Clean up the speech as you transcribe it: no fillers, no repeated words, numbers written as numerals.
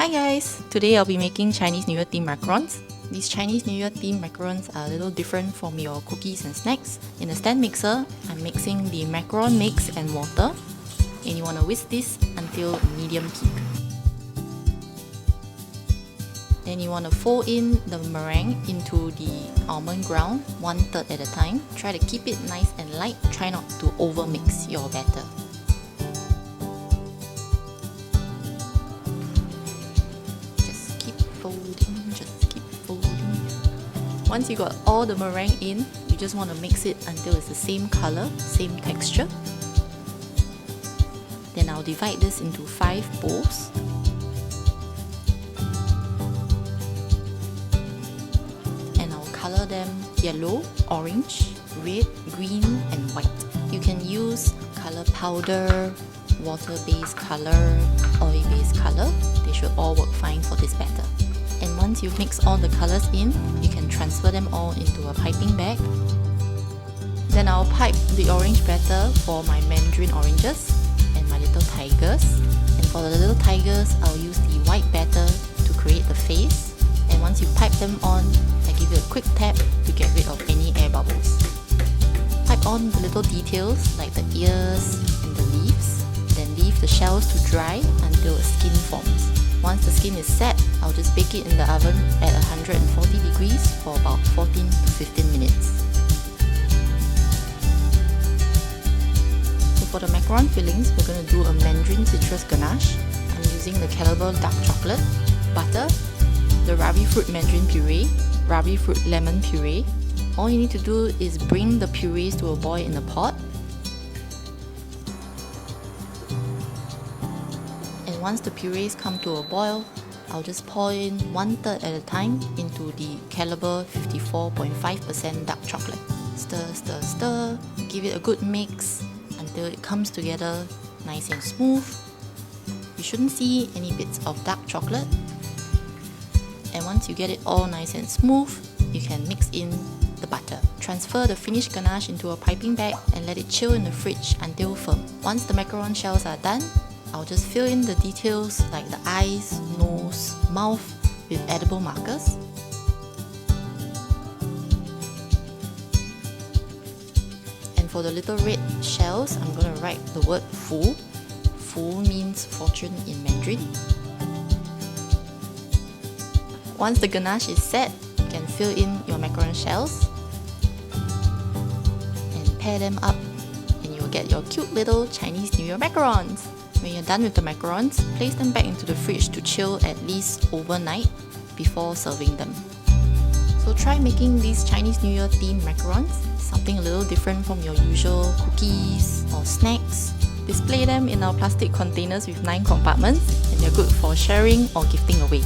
Hi guys! Today I'll be making Chinese New Year themed macarons. These Chinese New Year themed macarons are a little different from your cookies and snacks. In a stand mixer, I'm mixing the macaron mix and water, and you want to whisk this until medium heat. Then you want to fold in the meringue into the almond ground 1/3 at a time. Try to keep it nice and light. Try not to over mix your batter. Once you got all the meringue in, you just want to mix it until it's the same color, same texture. Then I'll divide this into 5 bowls. And I'll color them yellow, orange, red, green and white. You can use color powder, water-based color, oil-based color. They should all work fine for this batter. And once you've mixed all the colors in, you can transfer them all into a piping bag. Then I'll pipe the orange batter for my mandarin oranges and my little tigers. And for the little tigers, I'll use the white batter to create the face. And once you pipe them on, I give you a quick tap to get rid of any air bubbles. Pipe on the little details like the ears and the leaves. Then leave the shells to dry until a skin forms. Once the skin is set, I'll just bake it in the oven at 140 degrees for about 14 to 15 minutes. So for the macaron fillings, we're going to do a mandarin citrus ganache. I'm using the Caliber dark chocolate, butter, the rabi fruit mandarin puree, rabi fruit lemon puree. All you need to do is bring the purees to a boil in a pot. Once the purees come to a boil, I'll just pour in 1/3 at a time into the Caliber 54.5% dark chocolate. Stir, stir, stir. Give it a good mix until it comes together nice and smooth. You shouldn't see any bits of dark chocolate. And once you get it all nice and smooth, you can mix in the butter. Transfer the finished ganache into a piping bag and let it chill in the fridge until firm. Once the macaron shells are done, I'll just fill in the details like the eyes, nose, mouth with edible markers. And for the little red shells, I'm going to write the word Fu. Fu means fortune in Mandarin. Once the ganache is set, you can fill in your macaron shells and pair them up, and you'll get your cute little Chinese New Year macarons. When you're done with the macarons, place them back into the fridge to chill at least overnight before serving them. So try making these Chinese New Year themed macarons, something a little different from your usual cookies or snacks. Display them in our plastic containers with 9 compartments, and they're good for sharing or gifting away.